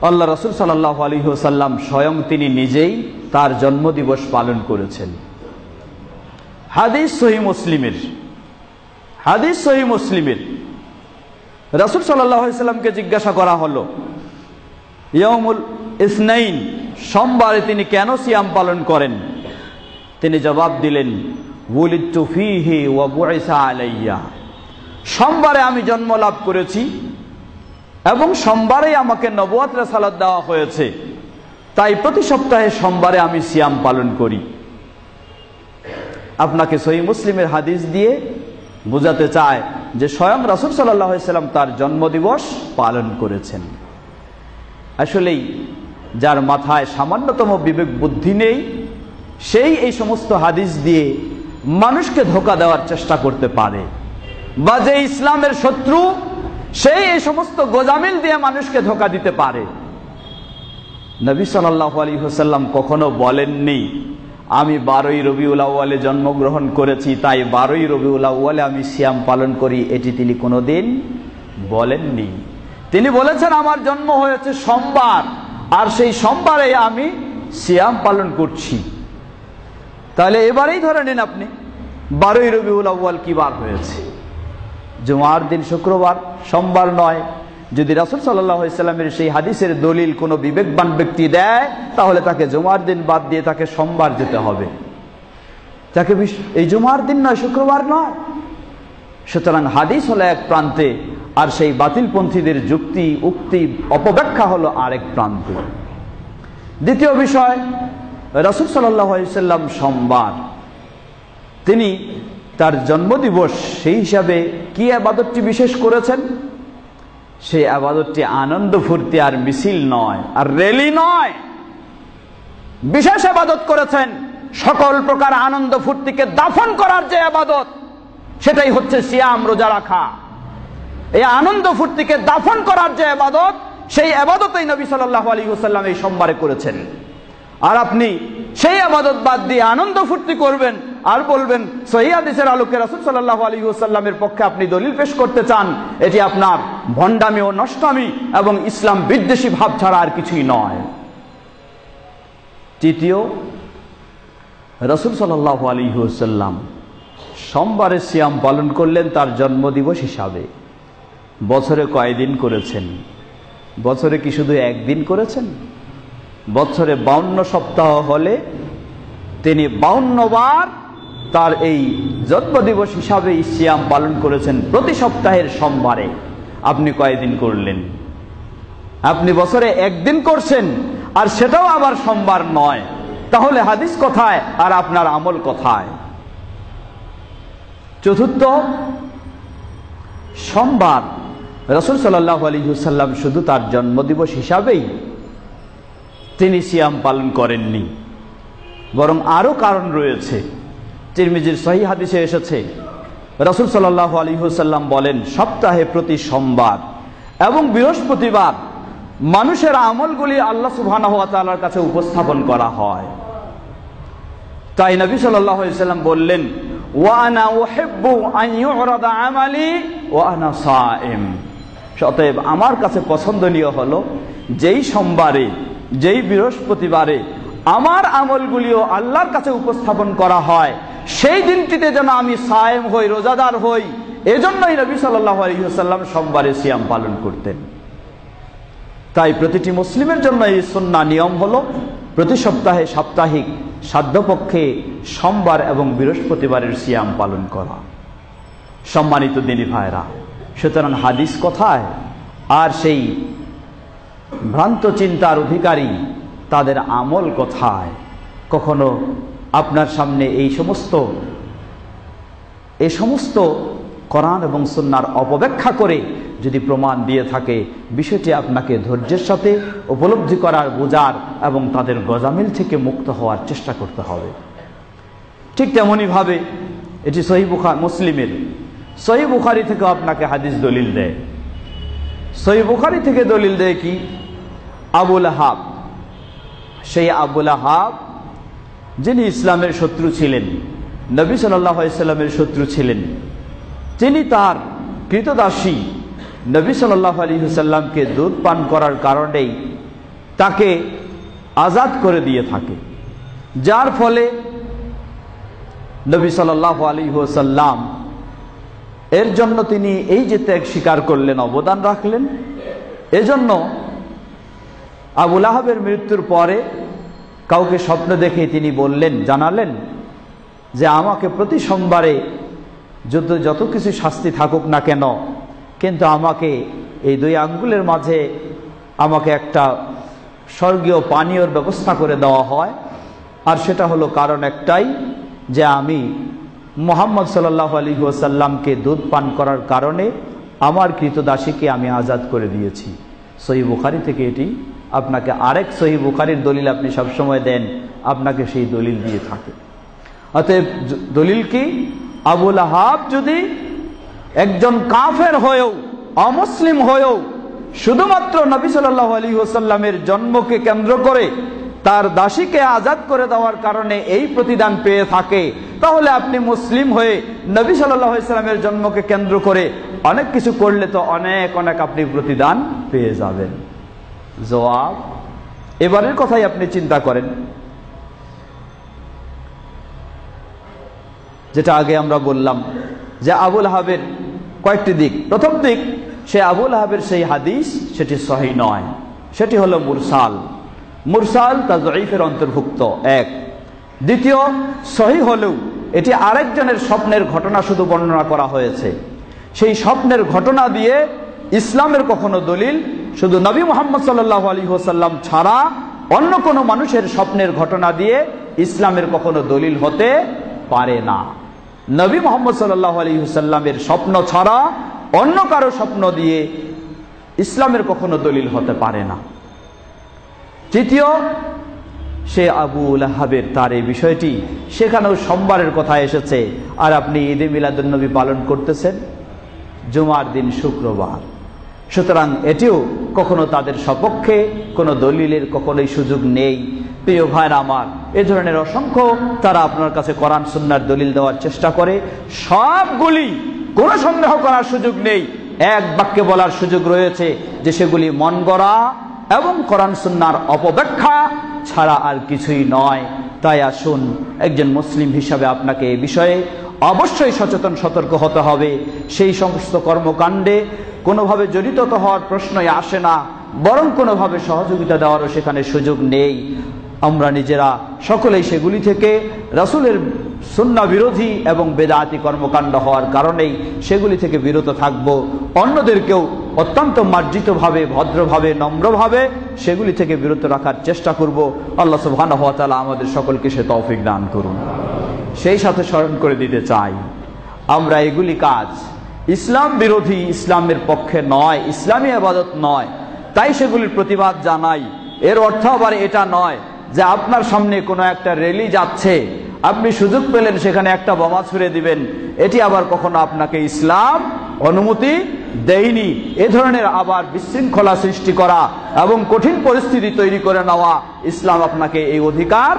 আল্লাহ রাসূল সাল্লাল্লাহু আলাইহি ওয়াসাল্লাম স্বয়ং তিনি নিজেই তার জন্মদিবস পালন করেছেন। হাদিস সহিহ মুসলিমের, হাদিস সহিহ মুসলিমের রাসূল সাল্লাল্লাহু আলাইহি ওয়াসাল্লামকে জিজ্ঞাসা করা হলো ইয়াউমুল ইসনাইন, সোমবারে তিনি কেন সিয়াম পালন করেন? তিনি জবাব দিলেন ওয়ালিদতু ফীহি ওয়া বুইসা আলাইয়া, সোমবারে আমি জন্ম লাভ করেছি এবং সোমবারেই আমাকে নবুয়ত রিসালাত দেওয়া হয়েছে, তাই প্রতি সপ্তাহে সোমবারে আমি সিয়াম পালন করি। আপনাকে সহিহ মুসলিমের হাদিস দিয়ে বোঝাতে চায় যে স্বয়ং রাসূল সাল্লাল্লাহু আলাইহি সাল্লাম তার জন্মদিবস পালন করেছেন। আসলেই যার মাথায় সামান্যতম বিবেক বুদ্ধি নেই, সেই এই সমস্ত হাদিস দিয়ে মানুষকে ধোঁকা দেওয়ার চেষ্টা করতে পারে, বা যে ইসলামের শত্রু সেই এই সমস্ত গোজামিল দিয়ে মানুষকে ধোঁকা দিতে পারে। নবী সাল্লাল্লাহু আলাইহি ওয়াসাল্লাম কখনো বলেননি আমি 12ই রবিউল আউয়ালে জন্মগ্রহণ করেছি তাই 12ই রবিউল আউয়ালে আমি সিয়াম পালন করি, এটি তিনি কোনোদিন বলেননি। তিনি বলেছেন আমার জন্ম হয়েছে সোমবার, আর সেই সোমবারে আমি সিয়াম পালন করছি। তাহলে এবারেই ধরে নিন আপনি 12ই রবিউল আউয়াল কি বার হয়েছে? জুমার দিন শুক্রবার, সোমবার নয়। যদি রাসূল সাল্লাল্লাহু আলাইহি সাল্লামের সেই হাদিসের দলিল কোনো বিবেকবান ব্যক্তি দেয়, তাহলে তাকে জুমার দিন বাদ দিয়ে তাকে সোমবার যেতে হবে, তাকে এই জুমার দিন নয়, শুক্রবার নয়। সুতরাং হাদিস হলো এক প্রান্তে, আর সেই বাতিলপন্থীদের যুক্তি উক্তি অপব্যাখ্যা হলো আরেক প্রান্তে। দ্বিতীয় বিষয়, রাসূল সাল্লাল্লাহু আলাইহি সাল্লাম সোমবার, তিনি তার জন্মদিবস সেই হিসাবে কি ইবাদতটি বিশেষ করেছেন? সেই ইবাদতটি আনন্দ ফুর্তি আর মিছিল নয়, আর র্যালি নয়, বিশেষ ইবাদত করেছেন। সকল প্রকার আনন্দ ফুর্তিকে দাফন করার যে ইবাদত, সেটাই হচ্ছে সিয়াম, রোজা রাখা। এই আনন্দ ফুর্তিকে দাফন করার যে ইবাদত, সেই ইবাদতই নবী সাল্লাল্লাহু আলাইহি ওয়াসাল্লাম এই সোমবারে করেছেন। আর আপনি সেই ইবাদত বাদ দিয়ে আনন্দ ফুর্তি করবেন আর বলবেন সহিহ হাদিসের আলোকে রাসূল সাল্লাল্লাহু আলাইহি ওয়াসাল্লামের পক্ষে আপনি দলিল পেশ করতে চান, এটি আপনার ভণ্ডামি ও নষ্টামি এবং ইসলাম বিদ্বেষী ভাব ছাড়া আর কিছুই নয়। তৃতীয়, রাসূল সাল্লাল্লাহু আলাইহি ওয়াসাল্লাম সোমবারে সিয়াম পালন করলেন তার জন্মদিবস হিসাবে। বছরে কয়দিন করেছেন? বছরে কি শুধু একদিন করেছেন? বছরে 52 সপ্তাহ হলে তিনি 52 বার তার এই জন্মদিবস হিসাবে সিয়াম পালন করেছেন প্রতি সপ্তাহের সোমবারে। আপনি কয়দিন করলেন? আপনি বছরে একদিন করছেন, আর সেটাও আবার সোমবার নয়। তাহলে হাদিস কোথায় আর আপনার আমল কোথায়? চতুর্থ, সোমবার রাসূল সাল্লাল্লাহু আলাইহি ওয়াসাল্লাম শুধু তার জন্মদিবস হিসাবেই তিনি সিয়াম পালন করেননি, বরং আরো কারণ রয়েছে। তিরমিজির সহিহ হাদিসে এসেছে, রাসূল সাল্লাল্লাহু আলাইহি ওয়াসাল্লাম বলেন সপ্তাহে প্রতি সোমবার এবং বৃহস্পতিবার মানুষের আমলগুলি আল্লাহ সুবহানাহু ওয়া তাআলার কাছে উপস্থাপন করা হয়। তাই নবী সাল্লাল্লাহু আলাইহি ওয়াসাল্লাম বললেন ওয়া আনা উহিব্বু আন ইউরাদা আমালি ওয়া আনা সাইম। অতএব আমার কাছে পছন্দনীয় হলো যেই সোমবারে, যেই বৃহস্পতিবারে আমার আমলগুলিও আল্লাহর কাছে উপস্থাপন করা হয়, সেই দিনটিতে যেন আমি সায়েম হই, রোজাদার হই। এজন্যই নবী সাল্লাল্লাহু আলাইহি ওয়াসাল্লাম সোমবারে সিয়াম পালন করতেন। তাই প্রতিটি মুসলিমের জন্য এই সুন্নাহ নিয়ম হলো প্রতি সপ্তাহে সাপ্তাহিক সাধ্যপক্ষে সোমবার এবং বৃহস্পতিবারের সিয়াম পালন করা। সম্মানিত দিনী ভাইরা, সুতরাং হাদিস কোথায় আর সেই ভ্রান্ত চিন্তার অধিকারী তাদের আমল কোথায়? কখনো আপনার সামনে এই সমস্ত কোরআন এবং সুন্নাহর অপব্যাখ্যা করে যদি প্রমাণ দিয়ে থাকে, বিষয়টি আপনাকে ধৈর্যের সাথে উপলব্ধি করার, বোঝার এবং তাদের গজামিল থেকে মুক্ত হওয়ার চেষ্টা করতে হবে। ঠিক তেমনি ভাবে এটি সহিহ মুসলিমের, সহিহ বুখারী থেকে আপনাকে হাদিস দলিল দেয়। সহিহ বুখারী থেকে দলিল দেয় কি? আবুল আহাব, সেই আবুল আহাব যিনি ইসলামের শত্রু ছিলেন, নবী সাল্লাল্লাহু আলাইহি ওয়াসাল্লামের শত্রু ছিলেন, তিনি তার কৃতদাসী নবী সাল্লাল্লাহু আলাইহি ওয়াসাল্লামকে দুধ পান করার কারণেই তাকে আজাদ করে দিয়ে থাকে, যার ফলে নবী সাল্লাল্লাহু আলাইহি ওয়াসাল্লাম এর জন্য তিনি এই যে ত্যাগ স্বীকার করলেন, অবদান রাখলেন। এজন্য আবুল আহাবের মৃত্যুর পরে কাউকে স্বপ্ন দেখে তিনি বললেন, জানালেন যে আমাকে প্রতি সোমবারে যত কিছু শাস্তি থাকুক না কেন, কিন্তু আমাকে এই 2 আঙ্গুলের মাঝে আমাকে একটা স্বর্গীয় পানীয়র ব্যবস্থা করে দেওয়া হয়। আর সেটা হলো কারণ একটাই, যে আমি মুহাম্মদ সাল্লাল্লাহু আলাইহি ওয়াসাল্লামকে দুধ পান করার কারণে আমার কৃতদাসীকে আমি আজাদ করে দিয়েছি। সহিহ বুখারী থেকে এটি আপনাকে আরেক সহিহ বুখারীর দলিল আপনি সবসময় দেন, আপনাকে সেই দলিল দিয়ে থাকে। অতএব দলিল কি? আবু লাহাব যদি একজন কাফের হয়েও, অমুসলিম হয়েও শুধুমাত্র নবী সাল্লাল্লাহু আলাইহি ওয়াসাল্লামের জন্মকে কেন্দ্র করে তার দাসীকে আজাদ করে দেওয়ার কারণে এই প্রতিদান পেয়ে থাকে, তাহলে আপনি মুসলিম হয়ে নবী সাল্লাল্লাহু আলাইহি ওয়াসাল্লামের জন্মকে কেন্দ্র করে অনেক কিছু করলে তো অনেক অনেক আপনি প্রতিদান পেয়ে যাবেন। জবাব, এবারের কথাই আপনি চিন্তা করেন, যেটা আগে আমরা বললাম যে আবু লাহাবের কয়েকটি দিক। প্রথম দিক, সে আবু লাহাবের সেই হাদিস সেটি সহিহ নয়, সেটি হলো মুরসাল। মুরসাল তা যঈফের অন্তর্ভুক্ত এক। দ্বিতীয়, সহিহ হলেও এটি আরেকজনের স্বপ্নের ঘটনা শুধু বর্ণনা করা হয়েছে। সেই স্বপ্নের ঘটনা দিয়ে ইসলামের কখনো দলিল শুধু নবী মুহাম্মদ সাল্লাল্লাহু আলাইহি ওয়াসাল্লাম ছাড়া অন্য কোনো মানুষের স্বপ্নের ঘটনা দিয়ে ইসলামের কখনো দলিল হতে পারে না। নবী মুহাম্মদ সাল্লাল্লাহু আলাইহি ওয়াসাল্লামের স্বপ্ন ছাড়া অন্য কারো স্বপ্ন দিয়ে ইসলামের কখনো দলিল হতে পারে না। তৃতীয়, সে আবু লাহাবের তার এই বিষয়টি, সেখানেও সোমবারের কথা এসেছে, আর আপনি ঈদে মিলাদুন্নবী পালন করতেছেন জুমার দিন শুক্রবার। সুতরাং এটিও কখনো তাদের সপক্ষে কোনো দলিলের কখনোই সুযোগ নেই। প্রিয় ভাইরা আমার, এ ধরনের অসংখ্য তারা আপনার কাছে কোরআন সুন্নাহর দলিল দেওয়ার চেষ্টা করে, সবগুলি কোনো সন্দেহ করার সুযোগ নেই, এক বাক্যে বলার সুযোগ রয়েছে যে সেগুলি মন গড়া এবং কোরআন সুন্নাহর অপব্যাখ্যা ছাড়া আর কিছুই নয়। তাই আসুন, একজন মুসলিম হিসাবে আপনাকে এই বিষয়ে অবশ্যই সচেতন সতর্ক হতে হবে। সেই সমস্ত কর্মকাণ্ডে কোনোভাবে জড়িত তো হওয়ার প্রশ্নই আসে না, বরং কোনোভাবে সহযোগিতা দেওয়ারও সেখানে সুযোগ নেই। আমরা নিজেরা সকলেই সেগুলি থেকে রাসূলের সুন্নাহ বিরোধী এবং বেদাতি কর্মকাণ্ড হওয়ার কারণেই সেগুলি থেকে বিরত থাকব। অন্যদেরকেও অত্যন্ত মার্জিতভাবে, ভদ্রভাবে, নম্রভাবে সেগুলি থেকে বিরত রাখার চেষ্টা করব। আল্লাহ সুবহানাহু ওয়া তাআলা আমাদের সকলকে সে তৌফিক দান করুন। সেই সাথে স্মরণ করে দিতে চাই, আমরা এগুলি কাজ ইসলাম বিরোধী, ইসলামের পক্ষে নয়, ইসলামী ইবাদত নয়, তাই সেগুলির প্রতিবাদ জানাই। এর অর্থ আবার এটা নয় যে আপনার সামনে কোনো একটা র্যালি যাচ্ছে, আপনি সুযোগ পেলেন সেখানে একটা বোমা ছুড়ে দিবেন, এটি আবার কখনো আপনাকে ইসলাম অনুমতি দেয়নি। এ ধরনের আবার বিশৃঙ্খলা সৃষ্টি করা এবং কঠিন পরিস্থিতি তৈরি করে নেওয়া ইসলাম আপনাকে এই অধিকার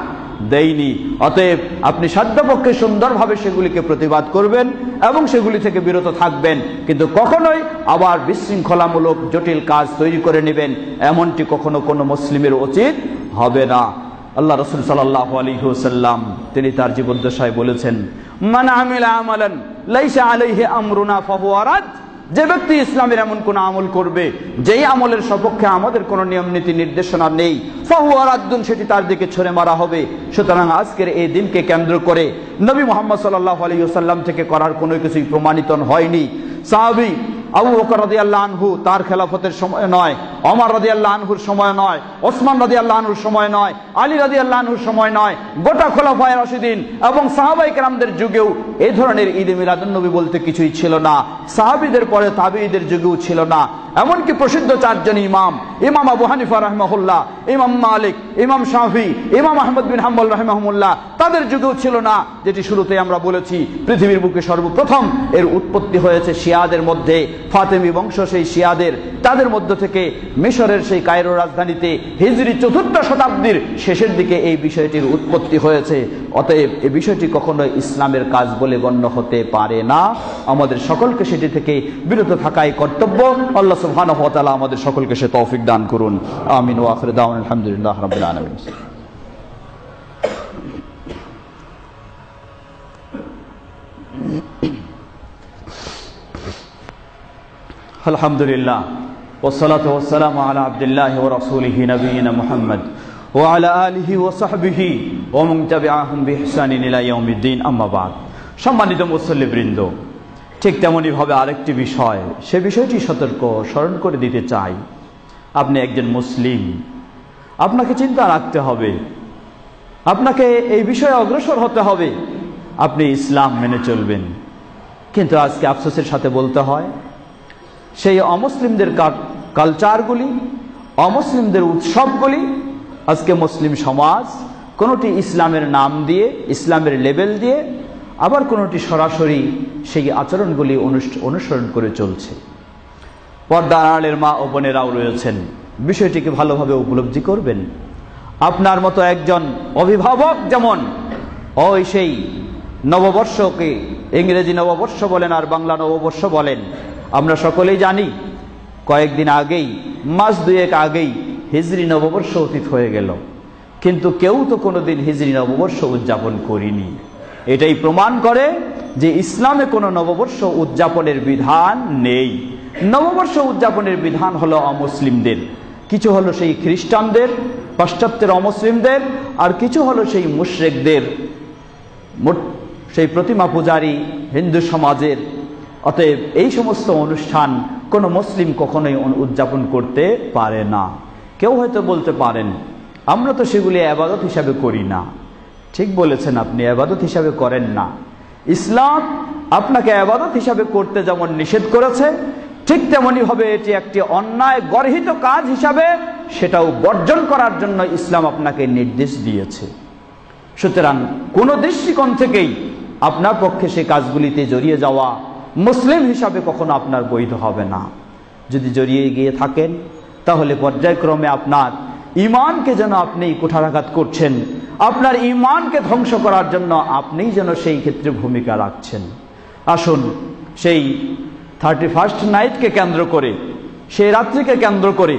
দেয়নি। অতএব আপনি সাধ্যপক্ষে সুন্দরভাবে সেগুলিকে প্রতিবাদ করবেন এবং সেগুলি থেকে বিরত থাকবেন, কিন্তু কখনোই আবার বিশৃঙ্খলামূলক জটিল কাজ তৈরি করে নেবেন, এমনটি কখনো কোনো মুসলিমের উচিত হবে না। আল্লাহ রাসূল সাল্লাল্লাহু আলাইহি ওয়াসাল্লাম তিনি তার জীবদ্দশায় বলেছেন, মান আমিলা আমালান লাইসা আলাইহি আমরুনা ফাহুয়া রাদ। যে ব্যক্তি ইসলামের এমন কোন আমল করবে যেই আমলের সপক্ষে আমাদের কোনো নিয়ম নীতি নির্দেশনা নেই, ফাহুয়া রাদ্দুন, সেটি তার দিকে ছুঁড়ে মারা হবে। সুতরাং আজকের এই দিনকে কেন্দ্র করে নবী মুহাম্মদ সাল্লাল্লাহু আলাইহি ওয়াসাল্লাম থেকে করার কোনো কিছুই প্রমাণিত হয়নি। সাহাবী আবু বকর রাদিয়াল্লাহু আনহু তার খেলাফতের সময় নয়, ওমর রাদিয়াল্লাহু আনহুর সময় নয়, ওসমান রাদিয়াল্লাহু আনহুর সময় নয়, আলী রাদিয়াল্লাহু আনহুর সময় নয়, গোটা খোলাফায়ে রাশিদিন এবং সাহাবায়ে কেরামদের যুগেও এই ধরনের ঈদে মিলাদুন্নবী বলতে কিছুই ছিল না। সাহাবীদের পরে তাবেঈদের যুগেও ছিল না। এমনকি প্রসিদ্ধ চারজন ইমাম, ইমাম আবু হানিফা রাহিমাহুল্লাহ, ইমাম মালিক, ইমাম শাফি, ইমাম আহমদ বিন হাম্বল রাহিমাহুল্লাহ, তাদের যুগেও ছিল না। যেটি শুরুতে আমরা বলেছি, পৃথিবীর বুকে সর্বপ্রথম এর উৎপত্তি হয়েছে শিয়াদের মধ্যে, ফাতেমি বংশ সেই শিয়াদের, তাদের মধ্য থেকে মিশরের সেই কায়রো রাজধানীতে হিজরি ৪র্থ শতাব্দীর শেষের দিকে এই বিষয়টির উৎপত্তি হয়েছে। অতএব এই বিষয়টি কখনো ইসলামের কাজ বলে গণ্য হতে পারে না। আমাদের সকলকে সেটি থেকে বিরত থাকাই কর্তব্য। আল্লাহ সুবহানাহু ওয়া তাআলা আমাদের সকলকে সে তৌফিক দান করুন। আমিন ওয়া আখিরু দাওয়ানা আলহামদুলিল্লাহি রাব্বিল আলামিন। আলহামদুলিল্লাহ ওয়াসসালাতু ওয়াসসালামু আলা আবদিল্লাহি ওয়া রাসূলিহি নবিয়িনা মুহাম্মদ ওয়া আলা আলিহি ওয়া সাহবিহি ওয়া মান তাবিআহুম বিইহসানিন ইলা ইয়াউমিদ্দিন, আম্মা বাদ। সম্মানিত মুসল্লিবৃন্দ, ঠিক তেমনইভাবে আরেকটি বিষয়, সে বিষয়টি স্মরণ করে দিতে চাই। আপনি একজন মুসলিম, আপনাকে চিন্তা রাখতে হবে, আপনাকে এই বিষয়ে অগ্রসর হতে হবে আপনি ইসলাম মেনে চলবেন। কিন্তু আজকে আফসোসের সাথে বলতে হয়, সেই অমুসলিমদের কালচারগুলি, অমুসলিমদের উৎসবগুলি আজকে মুসলিম সমাজ কোনোটি ইসলামের নাম দিয়ে, ইসলামের লেবেল দিয়ে, আবার কোনোটি সরাসরি সেই আচরণগুলি অনুসরণ করে চলছে। পর্দার আড়ালের মা ও বোনেরাও রয়েছেন, বিষয়টিকে ভালোভাবে উপলব্ধি করবেন। আপনার মতো একজন অভিভাবক যেমন ওই সেই নববর্ষকে ইংরেজি নববর্ষ বলেন আর বাংলা নববর্ষ বলেন, আমরা সকলেই জানি কয়েকদিন আগেই, মাস দুয়েক আগেই হিজরি নববর্ষ অতীত হয়ে গেল, কিন্তু কেউ তো কোনোদিন হিজরি নববর্ষ উদযাপন করিনি। এটাই প্রমাণ করে যে ইসলামে কোনো নববর্ষ উদযাপনের বিধান নেই। নববর্ষ উদযাপনের বিধান হলো অমুসলিমদের, কিছু হলো সেই খ্রিস্টানদের, পাশ্চাত্যের অমুসলিমদের, আর কিছু হলো সেই মুশরিকদের, সেই প্রতিমা পূজারী হিন্দু সমাজের। অতএব এই সমস্ত অনুষ্ঠান কোনো মুসলিম কখনোই উদযাপন করতে পারে না। কেউ হয়তো বলতে পারেন, আমরা তো সেগুলি ইবাদত হিসাবে করি না। ঠিক বলেছেন, আপনি ইবাদত হিসাবে করেন না। ইসলাম আপনাকে ইবাদত হিসাবে করতে যেমন নিষেধ করেছে, ঠিক তেমনি ভাবে এটি একটি অন্যায় গর্হিত কাজ হিসাবে সেটাও বর্জন করার জন্য ইসলাম আপনাকে নির্দেশ দিয়েছে। সুতরাং কোন দৃষ্টিকোণ থেকেই আপনার পক্ষে সেই কাজগুলিতে জড়িয়ে যাওয়া মুসলিম হিসাবে কখনো আপনার বৈধ হবে না। যদি জড়িয়ে গিয়ে থাকেন তাহলে পর্যায়ক্রমে আপনার ঈমানকে যেন আপনি কুঠারাঘাত করছেন, আপনার ঈমানকে ধ্বংস করার জন্য আপনিই যেন সেই ক্ষেত্রে ভূমিকা রাখছেন। আসুন সেই 31st নাইটকে কেন্দ্র করে, সেই রাত্রিকে কেন্দ্র করে,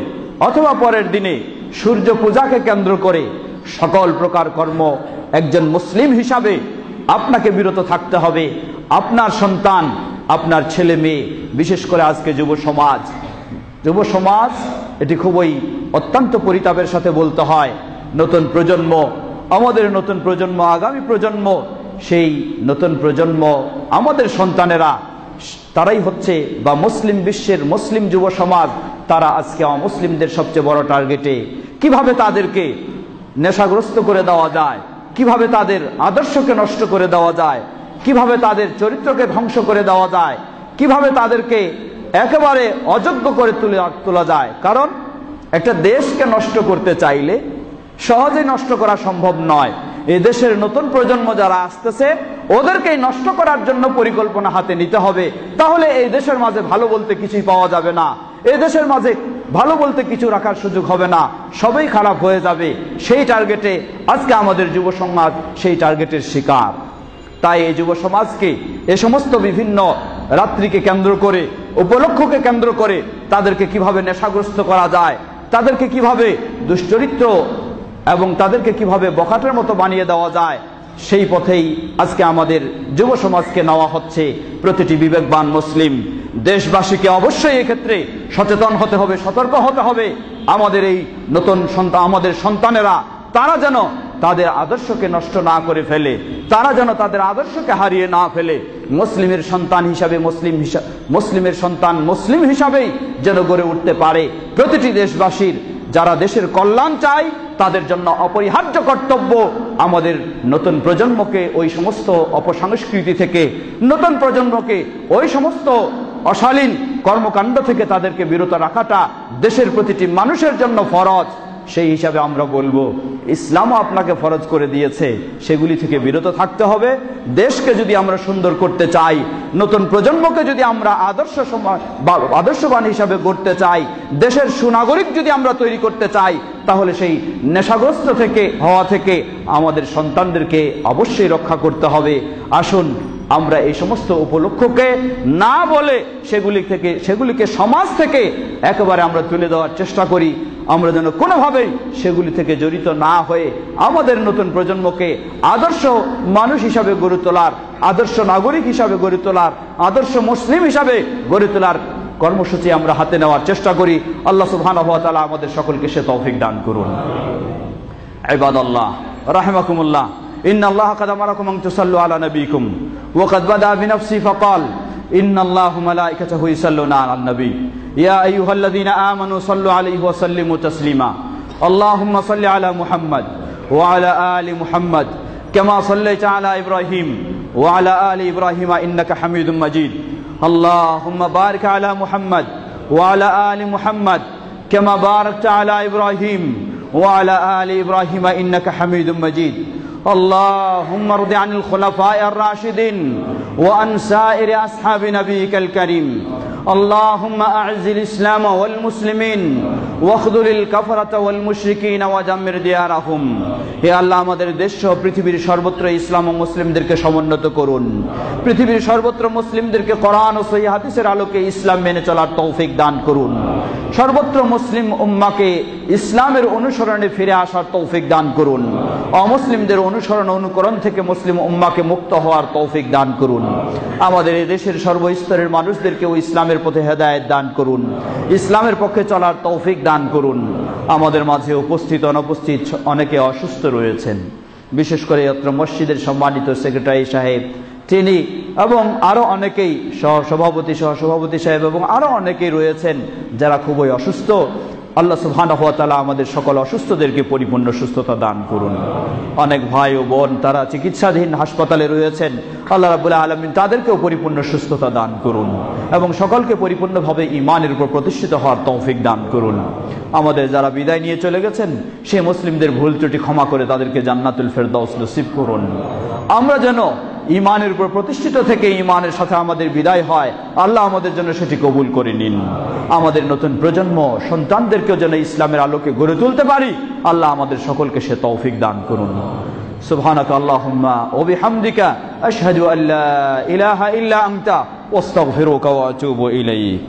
অথবা পরের দিনে সূর্য পূজাকে কেন্দ্র করে সকল প্রকার কর্ম একজন মুসলিম হিসাবে আপনাকে বিরত থাকতে হবে। আপনার সন্তান, আপনার ছেলে মেয়ে, বিশেষ করে আজকে যুব সমাজ এটি খুবই অত্যন্ত পরিতাপের সাথে বলতে হয়, নতুন প্রজন্ম, আমাদের নতুন প্রজন্ম, আগামী প্রজন্ম, সেই নতুন প্রজন্ম আমাদের সন্তানেরা, তারাই হচ্ছে বা মুসলিম বিশ্বের মুসলিম যুব সমাজ, তারা আজকে অমুসলিমদের সবচেয়ে বড় টার্গেটে। কিভাবে তাদেরকে নেশাগ্রস্ত করে দেওয়া যায়, কিভাবে তাদের আদর্শকে নষ্ট করে দেওয়া যায়, কিভাবে তাদের চরিত্রকে ধ্বংস করে দেওয়া যায়, কিভাবে তাদেরকে একেবারে অযোগ্য করে তোলা যায়। কারণ একটা দেশকে নষ্ট করতে চাইলে সহজে নষ্ট করা সম্ভব নয়। এই দেশের নতুন প্রজন্ম যারা আসতেছে ওদেরকেই নষ্ট করার জন্য পরিকল্পনা হাতে নিতে হবে। তাহলে এই দেশের মাঝে ভালো বলতে কিছুই পাওয়া যাবে না, এই দেশের মাঝে ভালো বলতে কিছু রাখার সুযোগ হবে না, সবই খারাপ হয়ে যাবে। সেই টার্গেটে আজকে আমাদের যুব সমাজ সেই টার্গেটের শিকার। তাই এই যুব সমাজকে এ সমস্ত বিভিন্ন রাত্রিকে কেন্দ্র করে, উপলক্ষকে কেন্দ্র করে তাদেরকে কিভাবে নেশাগ্রস্ত করা যায়, তাদেরকে কিভাবে দুশ্চরিত্র এবং তাদেরকে কিভাবে বখাটের মতো বানিয়ে দেওয়া যায়, সেই পথেই আজকে আমাদের যুব সমাজকে নেওয়া হচ্ছে। প্রতিটি বিবেকবান মুসলিম দেশবাসীকে অবশ্যই এক্ষেত্রে সচেতন হতে হবে, সতর্ক হতে হবে। আমাদের এই নতুন আমাদের সন্তানেরা তারা যেন তাদের আদর্শকে নষ্ট না করে ফেলে, তারা যেন তাদের আদর্শকে হারিয়ে না ফেলে। মুসলিমের সন্তান হিসাবে মুসলিমের সন্তান মুসলিম হিসাবেই যেন গড়ে উঠতে পারে। প্রতিটি দেশবাসীর যারা দেশের কল্যাণ চায় তাদের জন্য অপরিহার্য কর্তব্য আমাদের নতুন প্রজন্মকে ওই সমস্ত অপসংস্কৃতি থেকে, নতুন প্রজন্মকে ওই সমস্ত অশালীন কর্মকাণ্ড থেকে তাদেরকে বিরত রাখাটা দেশের প্রতিটি মানুষের জন্য ফরজ। সেই হিসাবে আমরা বলবো ইসলামও আপনাকে ফরজ করে দিয়েছে, সেগুলি থেকে বিরত থাকতে হবে। দেশকে যদি আমরা সুন্দর করতে চাই, নতুন প্রজন্মকে যদি আমরা আদর্শবান হিসাবে গড়তে চাই, দেশের সুনাগরিক যদি আমরা তৈরি করতে চাই, তাহলে সেই নেশাগ্রস্ত হওয়া থেকে আমাদের সন্তানদেরকে অবশ্যই রক্ষা করতে হবে। আসুন আমরা এই সমস্ত উপলক্ষকে না বলে সেগুলিকে সমাজ থেকে একেবারে আমরা তুলে দেওয়ার চেষ্টা করি। আমরা যেন কোনোভাবেই সেগুলি থেকে জড়িত না হয়ে আমাদের নতুন প্রজন্মকে আদর্শ মানুষ হিসাবে গড়ে তোলার, আদর্শ নাগরিক হিসাবে গড়ে তোলার, আদর্শ মুসলিম হিসাবে গড়ে তোলার কর্মসূচি আমরা হাতে নেওয়ার চেষ্টা করি। আল্লাহ সুবহানাহু ওয়া তাআলা আমাদের সকলকে সে তৌফিক দান করুন। ইবাদাল্লাহ রাহিমাকুমুল্লাহ, ইন্নাল্লাহা ক্বাদ আমারাকুম আন তুসাল্লু আলা নবিয়িকুম ওয়া ক্বাদ বাদা বিনাফসি ফাকাল ইন্নাল্লাহা ওয়া মালাইকাতাহু ইউসাল্লুনা আলান নবী ইয়া আইয়ুহাল্লাযীনা আমানু সাল্লু আলাইহি ওয়া সাল্লিমু তাসলিমা আল্লাহুম্মা সাল্লি আলা মুহাম্মাদ ওয়া আলা আলি মুহাম্মাদ كما صليت على إبراهيم وعلى آل إبراهيم إنك حميد مجيد اللهم بارك على محمد وعلى آل محمد كما باركت على إبراهيم وعلى آل إبراهيم إنك حميد مجيد اللهم ارض عن الخلفاء الراشدين وعن سائر أصحاب نبيك الكريم اللهم أعز الإسلام والمسلمين واخذل الكفرة والمشركين ودمر ديارهم হে আল্লাহ আমাদের দেশ সহ পৃথিবীর সর্বত্র ইসলাম ও মুসলিমদেরকে সমুন্নত করুন পৃথিবীর সর্বত্র মুসলিমদেরকে কোরআন ও সহিহ হাদিসের আলোকে ইসলাম মেনে চলার তৌফিক দান করুন সর্বত্র মুসলিম উম্মাহকে ইসলামের অনুসরণে ফিরে আসার তৌফিক দান করুন অমুসলিমদের অনুসরণ অনুকরণ থেকে মুসলিম উম্মাহকে মুক্ত হওয়ার তৌফিক দান করুন আমাদের এই দেশের সর্বস্তরের মানুষদেরকে ইসলামের পথে হেদায়েত দান করুন ইসলামের পক্ষে চলার তৌফিক দান করুন আমাদের মাঝে উপস্থিত অনুপস্থিত অনেকে অসুস্থ রয়েছেন বিশেষ করে অত্র মসজিদের সম্মানিত সেক্রেটারি সাহেব তিনি এবং আরো অনেকেই সহসভাপতি সাহেব এবং আরো অনেকেই রয়েছেন যারা খুবই অসুস্থ আল্লাহ সুবহানাহু ওয়া তাআলা আমাদের সকল অসুস্থদেরকে পরিপূর্ণ সুস্থতা দান করুন অনেক ভাই ও বোন তারা চিকিৎসাধীন হাসপাতালে রয়েছেন আল্লাহ রাব্বুল আলামিন তাদেরকেও পরিপূর্ণ সুস্থতা দান করুন এবং সকলকে পরিপূর্ণভাবে ঈমানের উপর প্রতিষ্ঠিত হওয়ার তৌফিক দান করুন আমাদের যারা বিদায় নিয়ে চলে গেছেন সেই মুসলিমদের ভুল ত্রুটি ক্ষমা করে তাদেরকে জান্নাতুল ফেরদাউস নসিব করুন আমরা যেন ঈমানের উপর প্রতিষ্ঠিত থেকে ঈমানের সাথে আমাদের বিদায় হয় আল্লাহ আমাদের জন্য সেটি কবুল করে নিন আমাদের নতুন প্রজন্ম সন্তানদেরকেও যেন ইসলামের আলোকে গড়ে তুলতে পারি আল্লাহ আমাদের সকলকে সে তৌফিক দান করুন সুবহানাকা আল্লাহুম্মা ওয়া বিহামদিকা আশহাদু আল্লা ইলাহা ইল্লা আনতা আস্তাগফিরুকা ওয়া আতুবু ইলাইক